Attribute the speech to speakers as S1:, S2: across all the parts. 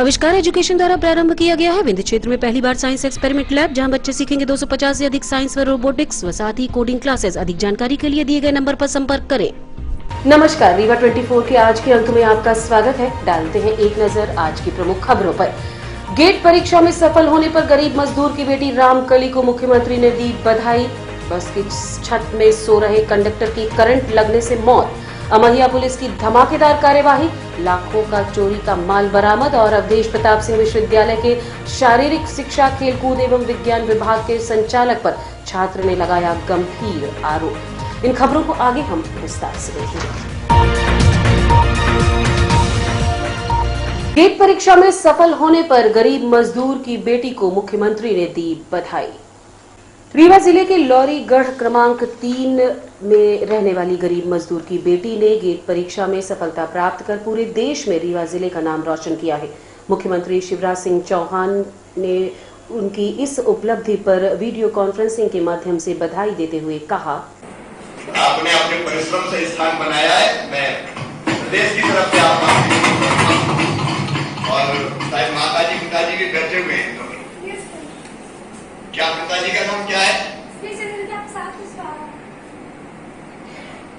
S1: आविष्कार एजुकेशन द्वारा प्रारंभ किया गया है। विंध्य क्षेत्र में पहली बार साइंस एक्सपेरिमेंट लैब, जहां बच्चे सीखेंगे 250 से अधिक साइंस व रोबोटिक्स व साथ ही कोडिंग क्लासेस। अधिक जानकारी के लिए दिए गए नंबर पर संपर्क करें। नमस्कार, रीवा 24 के आज के अंक में आपका स्वागत है। डालते हैं एक नजर आज की प्रमुख खबरों पर। गेट परीक्षा में सफल होने पर गरीब मजदूर की बेटी रामकली को मुख्यमंत्री ने दी बधाई। बस की छत में सो रहे कंडक्टर की करंट लगने से मौत। अमहिया पुलिस की धमाकेदार कार्यवाही, लाखों का चोरी का माल बरामद। और अवधेश प्रताप सिंह विश्वविद्यालय के शारीरिक शिक्षा, खेलकूद एवं विज्ञान विभाग के संचालक पर छात्र ने लगाया गंभीर आरोप। इन खबरों को आगे हम विस्तार से देखेंगे। गेट परीक्षा में सफल होने पर गरीब मजदूर की बेटी को मुख्यमंत्री ने दी बधाई। रीवा जिले के लौरीगढ़ क्रमांक 3 में रहने वाली गरीब मजदूर की बेटी ने गेट परीक्षा में सफलता प्राप्त कर पूरे देश में रीवा जिले का नाम रोशन किया है। मुख्यमंत्री शिवराज सिंह चौहान ने उनकी इस उपलब्धि पर वीडियो कॉन्फ्रेंसिंग के माध्यम से बधाई देते हुए कहा,
S2: आपने अपने परिश्रम से स्थान बनाया है। मैं प्रदेश की तरफ से आपका और शायद माताजी पिताजी के गर्जे में क्या पिताजी का नाम क्या है?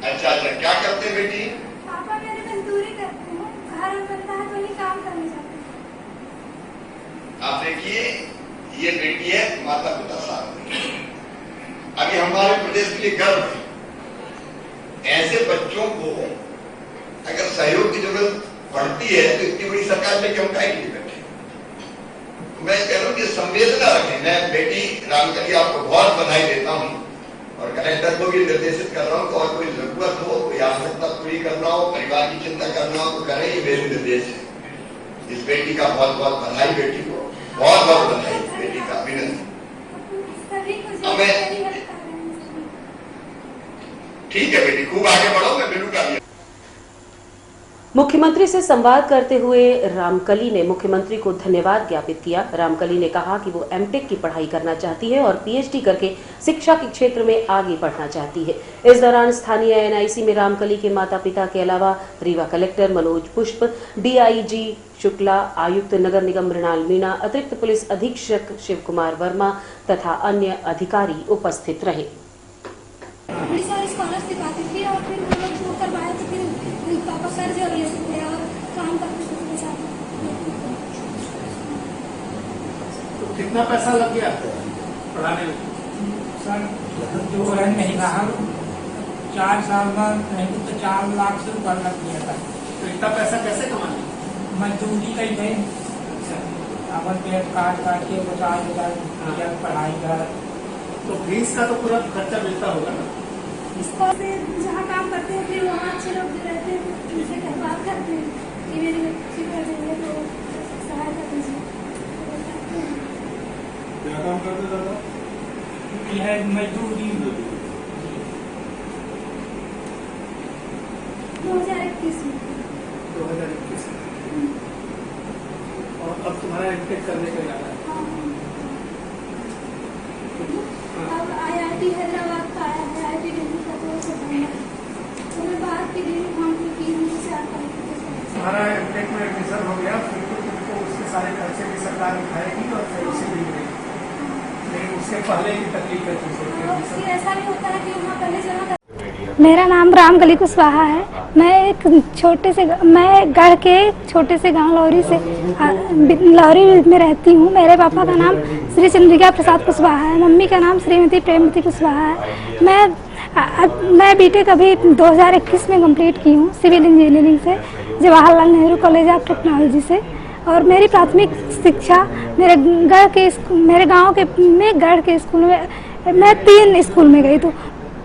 S2: अच्छा, क्या करते हैं बेटी?
S3: पापा मेरे मजदूरी करते हैं, घर बनता है तो वही काम करने जाते हैं।
S2: आप देखिए, ये बेटी है माता पिता साथ में। अभी हमारे प्रदेश के लिए गर्व है। ऐसे बच्चों को अगर सहयोग की जरूरत पड़ती है तो इतनी बड़ी सरकार में क्यों काहे के लिए बैठे? मैं कह रहा हूँ कि संवेदना रखें। मैं बेटी रामकली आपको बहुत बधाई देता हूँ और कलेक्टर को भी निर्देशित कर रहा हूँ, और कोई जरूरत हो, कोई आवश्यकता पूरी करना हो, परिवार की चिंता करना हो तो करें, ये मेरे निर्देश है। इस बेटी का बहुत बहुत बधाई, बेटी को बहुत बहुत बधाई, बेटी का अभिनंदन। ठीक है बेटी, खूब आगे बढ़ो, मैं मिलूंगा।
S1: मुख्यमंत्री से संवाद करते हुए रामकली ने मुख्यमंत्री को धन्यवाद ज्ञापित किया। रामकली ने कहा कि वो एमटेक की पढ़ाई करना चाहती है और पीएचडी करके शिक्षा के क्षेत्र में आगे बढ़ना चाहती है। इस दौरान स्थानीय एनआईसी में रामकली के माता पिता के अलावा रीवा कलेक्टर मनोज पुष्प, डीआईजी शुक्ला, आयुक्त नगर निगम मृणाल मीणा, अतिरिक्त पुलिस अधीक्षक शिव कुमार वर्मा तथा अन्य अधिकारी उपस्थित रहे।
S4: कितना पैसा लग गया पढ़ाने में?
S5: सर 2 महीना 4 साल में नहीं तो 4 लाख से ऊपर लग गया था।
S4: तो इतना पैसा कैसे कमाने?
S5: मजदूरी कई गई, अपन पेट काट के 50,000 पढ़ाई कर।
S4: तो फीस का तो पूरा खर्चा मिलता होगा ना?
S3: इसको जहाँ काम करते हैं फिर वहाँ अच्छे लोग रहते हैं, उनसे बात करते हैं कि मेरी बच्ची कर देंगे तो सहायता कीजिए।
S4: क्या काम करते दादा?
S5: यह मजदूरी
S3: 2021 में।
S4: 2021 और अब तुम्हारा एमटेक करने का इरादा है?
S3: अब IIT हैदराबाद का आया है, IIT दिल्ली का कोर्स है, तो मैं बाहर की डिग्री काउंसिल की हूँ।
S4: तुम्हारा एमटेक में एडमिशन हो गया, फिर तो तुमको उसके सारे खर्चे भी सरकार उठाएगी और सही से भी देगी। लेकिन उससे पहले की तकलीफ है तुमसे?
S3: ऐसा नहीं होता है कि वहाँ पहले जमा।
S6: मेरा नाम रामकली कुशवाहा है। मैं एक गढ़ के छोटे से गांव लौरी में रहती हूँ। मेरे पापा का नाम श्री चंद्रिका प्रसाद कुशवाहा है, मम्मी का नाम श्रीमती प्रेमवती कुशवाहा है। मैं बीटेक अभी 2021 में कंप्लीट की हूँ सिविल इंजीनियरिंग से, Jawaharlal Nehru college of technology से। और मेरी प्राथमिक शिक्षा मेरे गांव में गढ़ के स्कूल में, मैं 3 स्कूल में गई। तो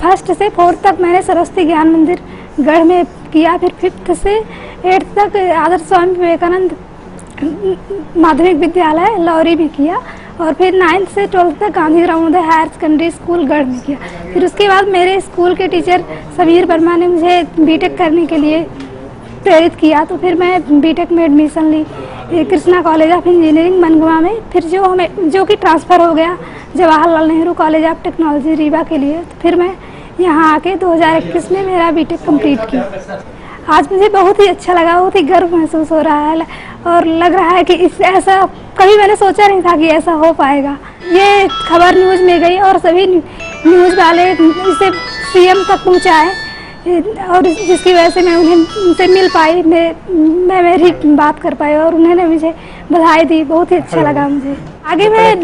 S6: 1st से 4th तक मैंने सरस्वती ज्ञान मंदिर गढ़ में किया, फिर 5th से 8th तक आदर्श स्वामी विवेकानंद माध्यमिक विद्यालय लौरी में किया, और फिर 9th से 12th तक गांधी ग्रामोदय हायर सेकेंडरी स्कूल गढ़ में किया। फिर उसके बाद मेरे स्कूल के टीचर समीर वर्मा ने मुझे बीटेक करने के लिए प्रेरित किया, तो फिर मैं बीटेक में एडमिशन ली Krishna college of engineering Mangawan में। फिर जो कि ट्रांसफ़र हो गया Jawaharlal Nehru college of technology Rewa के लिए। तो फिर मैं यहाँ आके 2021 में मेरा बीटेक कंप्लीट किया। आज मुझे बहुत ही अच्छा लगा, बहुत ही गर्व महसूस हो रहा है और लग रहा है कि इस ऐसा कभी मैंने सोचा नहीं था कि ऐसा हो पाएगा। ये खबर न्यूज़ में गई और सभी न्यूज़ वाले इसे सीएम तक पहुंचाए और जिसकी वजह से मैं उनसे मिल पाई, मैं मेरी बात कर पाई और उन्होंने मुझे बधाई दी। बहुत ही अच्छा लगा मुझे। आगे मैं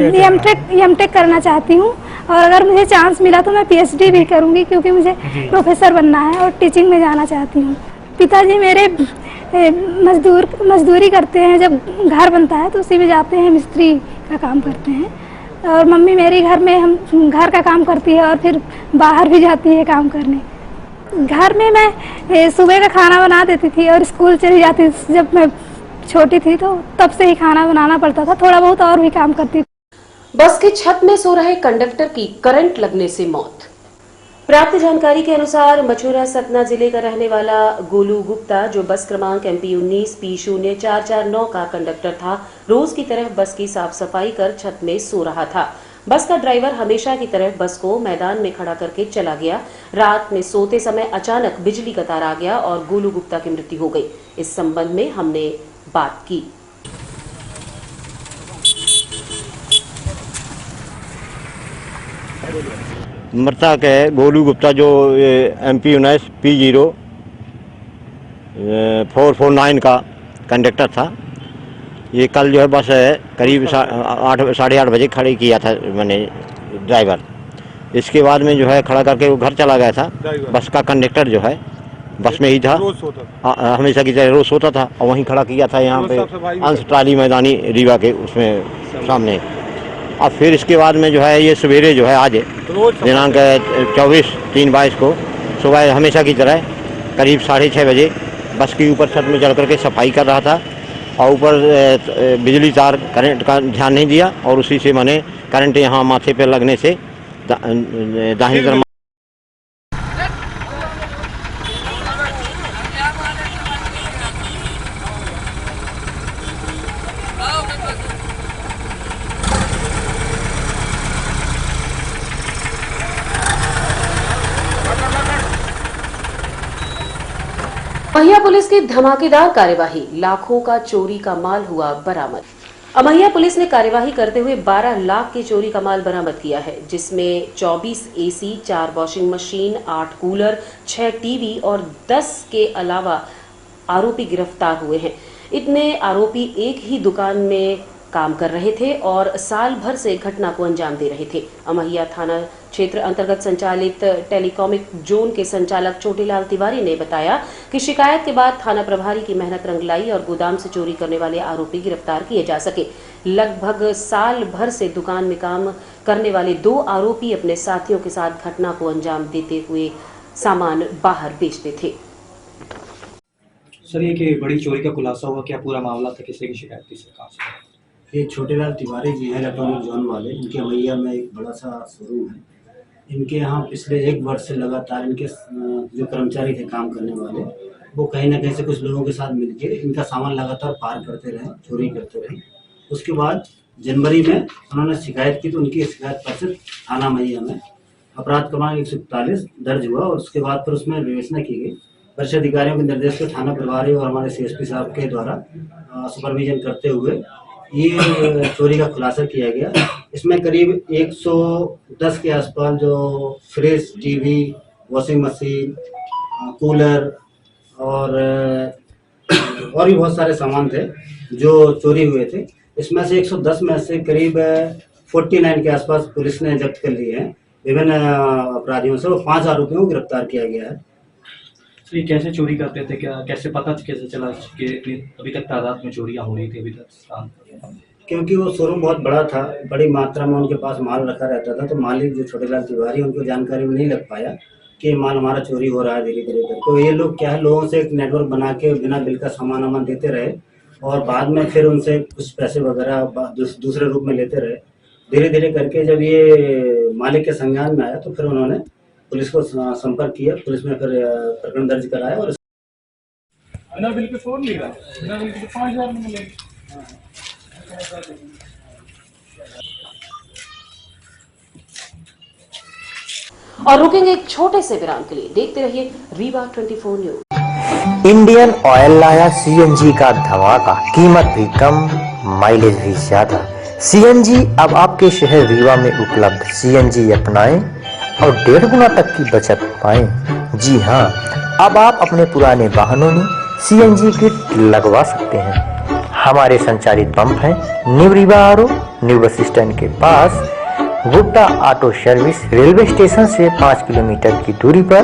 S6: एमटेक करना चाहती हूँ और अगर मुझे चांस मिला तो मैं पीएचडी भी करूँगी, क्योंकि मुझे प्रोफेसर बनना है और टीचिंग में जाना चाहती हूँ। पिताजी मेरे मजदूरी करते हैं, जब घर बनता है तो उसी में जाते हैं, मिस्त्री का काम करते हैं। और मम्मी मेरी घर में हम घर का काम करती है और फिर बाहर भी जाती है काम करने। घर में मैं सुबह का खाना बना देती थी और स्कूल चली जाती थी। जब मैं छोटी थी तो तब से ही खाना बनाना पड़ता था, थोड़ा बहुत और भी काम करती थी।
S1: बस की छत में सो रहे कंडक्टर की करंट लगने से मौत। प्राप्त जानकारी के अनुसार मछुरा सतना जिले का रहने वाला गोलू गुप्ता, जो बस क्रमांक MP 19 P0449 का कंडक्टर था, रोज की तरह बस की साफ सफाई कर छत में सो रहा था। बस का ड्राइवर हमेशा की तरह बस को मैदान में खड़ा करके चला गया। रात में सोते समय अचानक बिजली का तार आ गया और गोलू गुप्ता की मृत्यु हो गई। इस संबंध में हमने बात की।
S7: मृतक है गोलू गुप्ता, जो MP 19 P0449 का कंडक्टर था। ये कल जो है बस करीब 8:30 बजे खड़ी किया था मैंने ड्राइवर। इसके बाद में जो है खड़ा करके वो घर चला गया था। बस का कंडक्टर जो है बस में ही था, हमेशा की तरह रोज सोता था और वहीं खड़ा किया था यहाँ पे अंश ट्राली मैदानी रीवा के उसमें सामने। अब फिर इसके बाद में जो है ये सवेरे जो है आज दिनांक 24/3/22 को सुबह हमेशा की तरह करीब 6:30 बजे बस के ऊपर छत में चढ़ करके सफाई कर रहा था और ऊपर बिजली तार करंट का ध्यान नहीं दिया और उसी से मैंने करंट यहाँ माथे पे लगने से दाहिनी तरफ
S1: अमैया पुलिस की धमाकेदार कार्यवाही, लाखों का चोरी का माल हुआ बरामद। अमैया पुलिस ने कार्यवाही करते हुए 12 लाख के चोरी का माल बरामद किया है, जिसमें 24 AC, 4 washing machine, 8 cooler, 6 TV और 10 के अलावा आरोपी गिरफ्तार हुए हैं। इतने आरोपी एक ही दुकान में काम कर रहे थे और साल भर से घटना को अंजाम दे रहे थे। अमैया थाना क्षेत्र अंतर्गत संचालित टेलीकॉमिक जोन के संचालक छोटेलाल तिवारी ने बताया कि शिकायत के बाद थाना प्रभारी की मेहनत रंग लाई और गोदाम से चोरी करने वाले आरोपी गिरफ्तार किए जा सके। लगभग साल भर से दुकान में काम करने वाले 2 आरोपी अपने साथियों के साथ घटना को अंजाम देते हुए सामान बाहर बेचते थे।
S8: सर, ये कि बड़ी चोरी का खुलासा हुआ, क्या पूरा मामला था, किसी की शिकायत थी सरकार से?
S9: ये छोटेलाल तिवारी जी हैं इलेक्ट्रॉनिक जोन वाले। इनके अमैया में एक बड़ा सा शोरूम है। इनके यहाँ पिछले 1 वर्ष से लगातार इनके जो कर्मचारी थे काम करने वाले, वो कहीं ना कहीं से कुछ लोगों के साथ मिलके इनका सामान लगातार पार करते रहे, चोरी करते रहे। उसके बाद जनवरी में उन्होंने शिकायत की तो उनकी शिकायत पर से थाना अमैया में अपराध क्रमांक 141 दर्ज हुआ और उसके बाद फिर उसमें विवेचना की गई। वरिष्ठ अधिकारियों के निर्देश पर थाना प्रभारी और हमारे CSP साहब के द्वारा सुपरविजन करते हुए ये चोरी का खुलासा किया गया। इसमें करीब 110 के आसपास जो fridge, TV, washing machine, cooler और भी बहुत सारे सामान थे जो चोरी हुए थे। इसमें से 110 में से करीब 49 के आसपास पुलिस ने जब्त कर लिए हैं विभिन्न अपराधियों से और 5 आरोपियों को गिरफ्तार किया गया है।
S8: तो ये कैसे चोरी करते थे, क्या कैसे पता कैसे चला कि अभी तक तादाद में चोरियां हो रही थी अभी तक?
S9: क्योंकि वो शोरूम बहुत बड़ा था, बड़ी मात्रा में उनके पास माल रखा रहता था, तो मालिक जो छोटेलाल तिवारी उनको जानकारी में नहीं लग पाया कि माल हमारा चोरी हो रहा है धीरे धीरे करके। तो ये लोग क्या है, लोगों से एक नेटवर्क बना के बिना बिल का सामान वामान देते रहे और बाद में फिर उनसे कुछ पैसे वगैरह दूसरे रूप में लेते रहे। धीरे धीरे करके जब ये मालिक के संज्ञान में आया तो फिर उन्होंने पुलिस को संपर्क किया। पुलिस ने फिर प्रकरण दर्ज कराया और
S4: बिना बिल के फोन मिला, बिना बिल के 5,000 में मिले।
S1: और रुकेंगे एक छोटे से विराम के लिए। देखते रहिए रीवा 24 न्यूज।
S10: इंडियन ऑयल लाया सीएनजी का धमाका, कीमत भी कम, माइलेज भी ज्यादा। सीएनजी अब आपके शहर रीवा में उपलब्ध। सीएनजी अपनाएं और 1.5 गुना तक की बचत पाएं। जी हां, अब आप अपने पुराने वाहनों में सीएनजी किट लगवा सकते हैं। हमारे संचालित पंप हैं new Rewa RO, new bus stand के पास, Gupta auto service, railway station से 5 किलोमीटर की दूरी पर,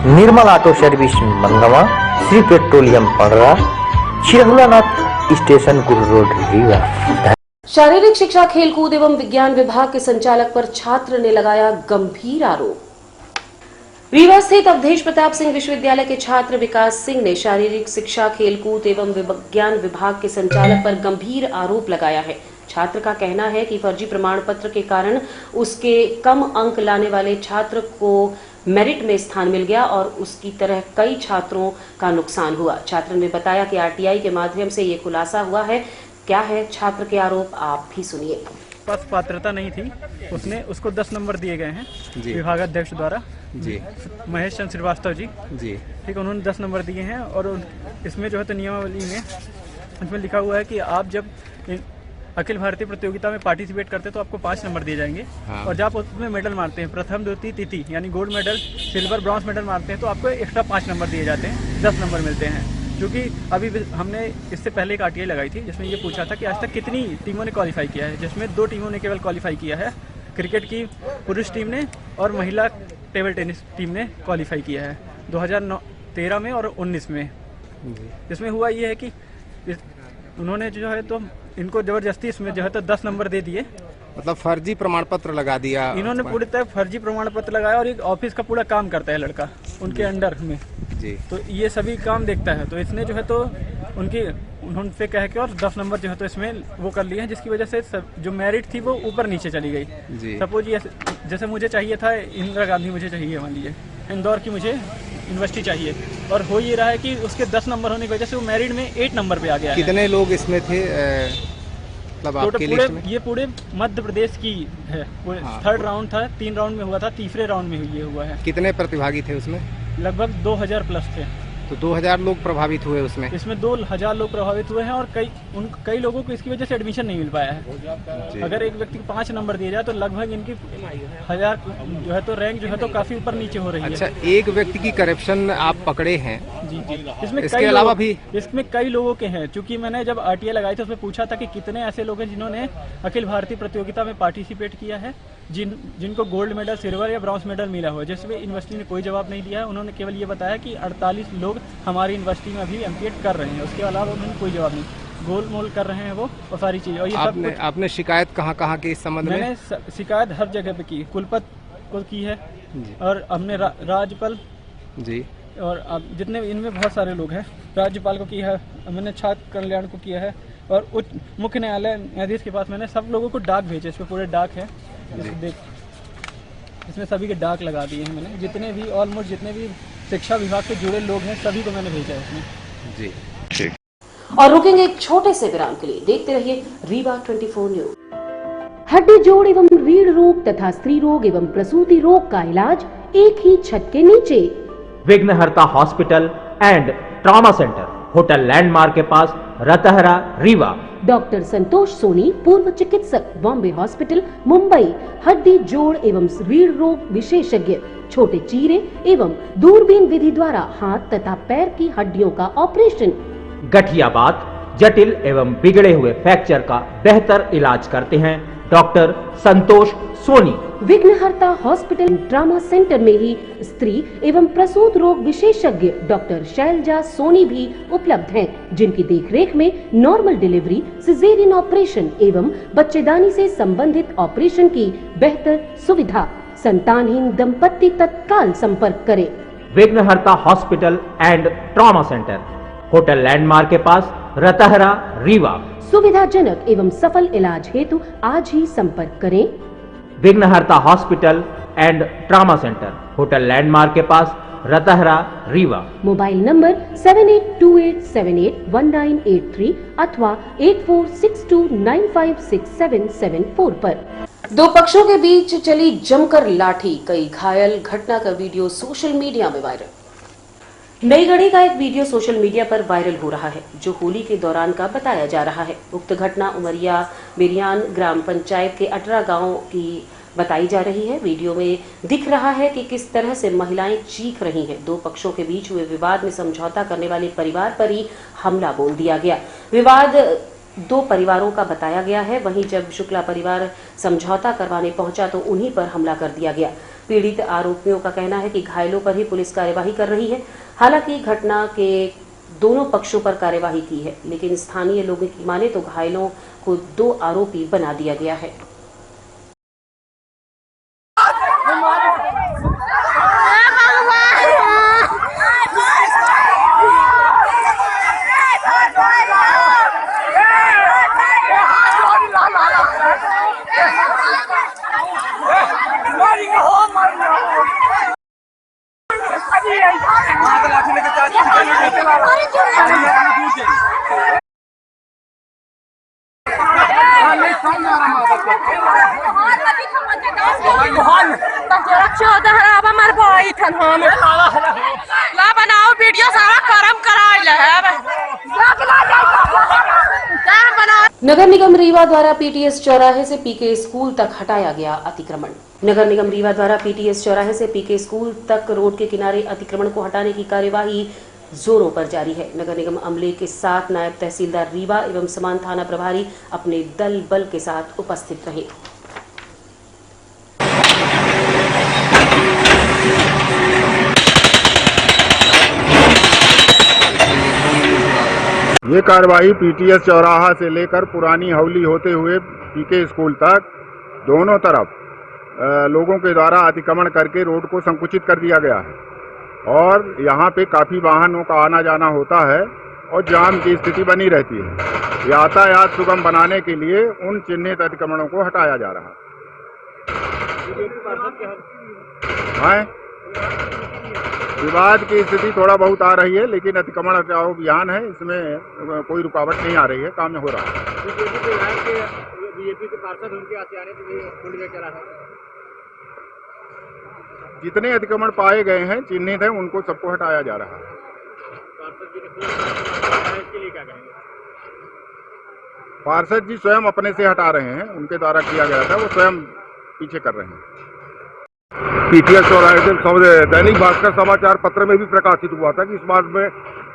S10: निर्मल ऑटो सर्विस मंगवा, श्री पेट्रोलियम पड़रा, चिरहुलानाथ स्टेशन गुरु रोड रीवा।
S1: शारीरिक शिक्षा, खेलकूद एवं विज्ञान विभाग के संचालक पर छात्र ने लगाया गंभीर आरोप। रीवा स्थित अवधेश प्रताप सिंह विश्वविद्यालय के छात्र विकास सिंह ने शारीरिक शिक्षा, खेलकूद एवं विज्ञान विभाग के संचालक पर गंभीर आरोप लगाया है। छात्र का कहना है कि फर्जी प्रमाण पत्र के कारण उसके कम अंक लाने वाले छात्र को मेरिट में स्थान मिल गया और उसकी तरह कई छात्रों का नुकसान हुआ। छात्र ने बताया कि आरटीआई के माध्यम से ये खुलासा हुआ है। क्या है छात्र के आरोप, आप भी सुनिए।
S11: पास पात्रता नहीं थी, उसको 10 नंबर दिए गए हैं विभागाध्यक्ष द्वारा जी, महेश चंद्र श्रीवास्तव जी जी, ठीक, उन्होंने 10 नंबर दिए हैं। और इसमें जो है तो नियमावली में इसमें लिखा हुआ है कि आप जब अखिल भारतीय प्रतियोगिता में पार्टिसिपेट करते हैं तो आपको 5 नंबर दिए जाएंगे। हाँ। और जब आप उसमें मेडल मारते हैं, प्रथम द्वितीय तृतीय यानी gold medal, silver, bronze medal मारते हैं तो आपको एक्स्ट्रा 5 नंबर दिए जाते हैं, 10 नंबर मिलते हैं। क्योंकि अभी हमने इससे पहले एक आरटीआई लगाई थी जिसमें ये पूछा था कि आज तक कितनी टीमों ने क्वालिफाई किया है, जिसमें 2 टीमों ने केवल क्वालिफाई किया है, क्रिकेट की पुरुष टीम ने और महिला टेबल टेनिस टीम ने क्वालिफाई किया है 2013 में और 19 में। इसमें हुआ ये है कि उन्होंने जो है तो इनको जबरदस्ती इसमें जो है तो 10 नंबर दे दिए,
S12: मतलब फर्जी प्रमाण पत्र लगा दिया
S11: इन्होंने। पूरी तरह फर्जी प्रमाण पत्र लगाया और एक ऑफिस का पूरा काम करता है लड़का उनके अंडर में जी, तो ये सभी काम देखता है। तो इसने जो है तो उनसे कह के और 10 नंबर जो है तो इसमें वो कर लिए हैं, जिसकी वजह से जो मेरिट थी वो ऊपर नीचे चली गई। सपोज ये जैसे मुझे चाहिए था इंदिरा गांधी, मुझे चाहिए मान लीजिए इंदौर की मुझे यूनिवर्सिटी चाहिए, और हो ये रहा है कि उसके 10 नंबर होने की वजह से वो मेरिट में 8 नंबर पे आ गया।
S12: कितने लोग इसमें थे? मतलब आपके लिस्ट में?
S11: ये पूरे मध्य प्रदेश की है। हाँ। 3rd राउंड था, 3 राउंड में हुआ था, तीसरे राउंड में ये हुआ है।
S12: कितने प्रतिभागी थे उसमें?
S11: लगभग 2000 प्लस थे।
S12: तो 2000 लोग प्रभावित हुए उसमें?
S11: इसमें 2000 लोग प्रभावित हुए हैं और कई लोगों को इसकी वजह से एडमिशन नहीं मिल पाया है। अगर एक व्यक्ति को 5 नंबर दिए जाए तो लगभग इनकी 1000 जो है तो रैंक जो है तो काफी ऊपर नीचे हो रही है।
S12: अच्छा, एक व्यक्ति की करप्शन आप पकड़े हैं?
S11: जी जी, इसमें
S12: इसके अलावा भी
S11: इसमें कई लोगों के हैं। चूंकि मैंने जब आरटीआई लगाई थी उसमें पूछा था कि कितने ऐसे लोग हैं जिन्होंने अखिल भारतीय प्रतियोगिता में पार्टिसिपेट किया है, जिनको गोल्ड मेडल, सिल्वर या ब्रॉन्ज मेडल मिला हुआ है, जिसमें यूनिवर्सिटी ने कोई जवाब नहीं दिया है। उन्होंने केवल ये बताया कि 48 लोग हमारी यूनिवर्सिटी में अभी एमपीएड कर रहे हैं, उसके अलावा उन्होंने कोई जवाब नहीं। गोल मोल कर रहे हैं वो और सारी चीज़। और ये
S12: आपने शिकायत कहाँ की इस संबंध में?
S11: मैंने शिकायत हर जगह पे की, कुलपति को की है और हमने राज्यपाल जी, और अब जितने इनमें बहुत सारे लोग हैं, राज्यपाल को किया है, मैंने छात्र कल्याण को किया है और उच्च मुख्य न्यायालय न्यायाधीश के पास मैंने सब लोगों को डाक भेजे। इस पर पूरे डाक है, इसमें सभी के डाक लगा दिए हैं मैंने। जितने भी ऑलमोस्ट जितने भी शिक्षा विभाग से जुड़े लोग हैं सभी को मैंने भेजा है इसमें जी। ठीक।
S1: और रुकेंगे एक छोटे से विराम के लिए। देखते रहिए रीवा 24 न्यूज। हड्डी जोड़ एवं रीढ़ रोग तथा स्त्री रोग एवं प्रसूति रोग का इलाज एक ही छत के नीचे।
S13: विघ्नहर्ता hospital and trauma centre, hotel landmark के पास, रतहरा, रीवा।
S1: डॉक्टर संतोष सोनी, पूर्व चिकित्सक, बॉम्बे हॉस्पिटल, मुंबई। हड्डी जोड़ एवं रीढ़ रोग विशेषज्ञ, छोटे चीरे एवं दूरबीन विधि द्वारा हाथ तथा पैर की हड्डियों का ऑपरेशन।
S13: गठियाबात, जटिल एवं बिगड़े हुए फ्रैक्चर का बेहतर इलाज करते हैं डॉक्टर संतोष सोनी।
S1: विघ्नहर्ता हॉस्पिटल ट्रॉमा सेंटर में ही स्त्री एवं प्रसूत रोग विशेषज्ञ डॉक्टर शैलजा सोनी भी उपलब्ध हैं, जिनकी देखरेख में नॉर्मल डिलीवरी, सिजेरियन ऑपरेशन एवं बच्चेदानी से संबंधित ऑपरेशन की बेहतर सुविधा। संतानहीन दंपत्ति तत्काल संपर्क करें।
S13: विघ्नहर्ता hospital and trauma centre, hotel landmark के पास, रतहरा, रीवा।
S1: सुविधाजनक एवं सफल इलाज हेतु आज ही संपर्क करें।
S13: विघ्नहर्ता hospital and trauma centre, hotel landmark के पास, रतहरा, रीवा।
S1: मोबाइल नंबर 7828781983 अथवा 8462956774 पर। दो पक्षों के बीच चली जमकर लाठी, कई घायल, घटना का वीडियो सोशल मीडिया में वायरल। नई घड़ी का एक वीडियो सोशल मीडिया पर वायरल हो रहा है, जो होली के दौरान का बताया जा रहा है। उक्त घटना उमरिया बेरियान ग्राम पंचायत के अटरा गांव की बताई जा रही है। वीडियो में दिख रहा है कि किस तरह से महिलाएं चीख रही हैं। दो पक्षों के बीच हुए विवाद में समझौता करने वाले परिवार पर ही हमला बोल दिया गया। विवाद दो परिवारों का बताया गया है। वहीं जब शुक्ला परिवार समझौता करवाने पहुंचा तो उन्हीं पर हमला कर दिया गया। पीड़ित आरोपियों का कहना है कि घायलों पर ही पुलिस कार्यवाही कर रही है। हालांकि घटना के दोनों पक्षों पर कार्यवाही की है, लेकिन स्थानीय लोगों की माने तो घायलों को 2 आरोपी बना दिया गया है। नगर निगम रीवा द्वारा पीटीएस चौराहे से पीके स्कूल तक हटाया गया अतिक्रमण। नगर निगम रीवा द्वारा पीटीएस चौराहे से पीके स्कूल तक रोड के किनारे अतिक्रमण को हटाने की कार्यवाही जोरों पर जारी है। नगर निगम अमले के साथ नायब तहसीलदार रीवा एवं समान थाना प्रभारी अपने दल बल के साथ उपस्थित रहे।
S14: ये कार्रवाई पीटीएस चौराहा से लेकर पुरानी हौली होते हुए पीके स्कूल तक दोनों तरफ लोगों के द्वारा अतिक्रमण करके रोड को संकुचित कर दिया गया है और यहाँ पे काफ़ी वाहनों का आना जाना होता है और जाम की स्थिति बनी रहती है। यातायात सुगम बनाने के लिए उन चिन्हित अतिक्रमणों को हटाया जा रहा है। विवाद की स्थिति थोड़ा बहुत आ रही है, लेकिन अतिक्रमण हटाओ अभियान है, इसमें कोई रुकावट नहीं आ रही है, काम हो रहा है। बीजेपी के पार्षद उनके आने के जितने अतिक्रमण पाए गए हैं चिन्हित है उनको सबको हटाया जा रहा है। पार्षद जी स्वयं अपने से हटा रहे हैं, उनके द्वारा किया गया था, वो स्वयं पीछे कर रहे हैं।
S15: पीटीएस चौराहे से दैनिक भास्कर समाचार पत्र में भी प्रकाशित हुआ था कि इस बात में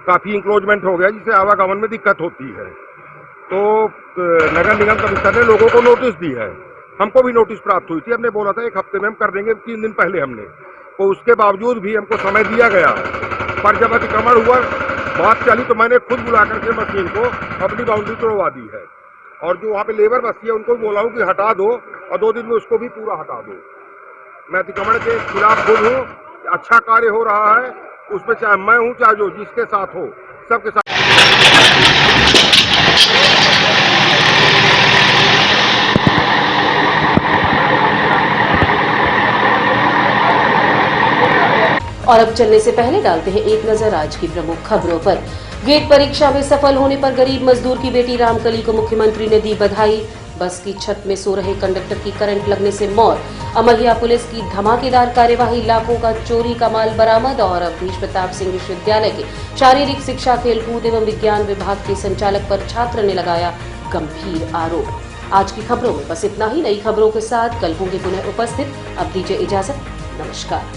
S15: काफी इंक्रोचमेंट हो गया, जिससे आवागमन में दिक्कत होती है। तो नगर निगम कमिश्नर ने लोगों को नोटिस दी है, हमको भी नोटिस प्राप्त हुई थी। हमने बोला था 1 हफ्ते में हम कर देंगे, 3 दिन पहले हमने, तो उसके बावजूद भी हमको समय दिया गया। पर जब अतिक्रमण हुआ, बात चली, तो मैंने खुद बुला करके मशीन को अपनी बाउंड्री तोड़वा दी है और जो वहाँ पे लेबर बस्ती है उनको बोला हूँ कि हटा दो और 2 दिन में उसको भी पूरा हटा दो। मैं अतिक्रमण के खिलाफ खुद हूँ। अच्छा कार्य हो रहा है, उसमें चाहे मैं हूँ चाहे जो जिसके साथ हो, सबके साथ।
S1: और अब चलने से पहले डालते हैं एक नजर आज की प्रमुख खबरों पर। गेट परीक्षा में सफल होने पर गरीब मजदूर की बेटी रामकली को मुख्यमंत्री ने दी बधाई। बस की छत में सो रहे कंडक्टर की करंट लगने से मौत। अमरिया पुलिस की धमाकेदार कार्यवाही, लाखों का चोरी का माल बरामद। और अवधेश प्रताप सिंह विश्वविद्यालय के शारीरिक शिक्षा, खेलकूद एवं विज्ञान विभाग के संचालक पर छात्र ने लगाया गंभीर आरोप। आज की खबरों में बस इतना ही। नई खबरों के साथ कल होंगे पुनः उपस्थित। अब दीजिए इजाजत, नमस्कार।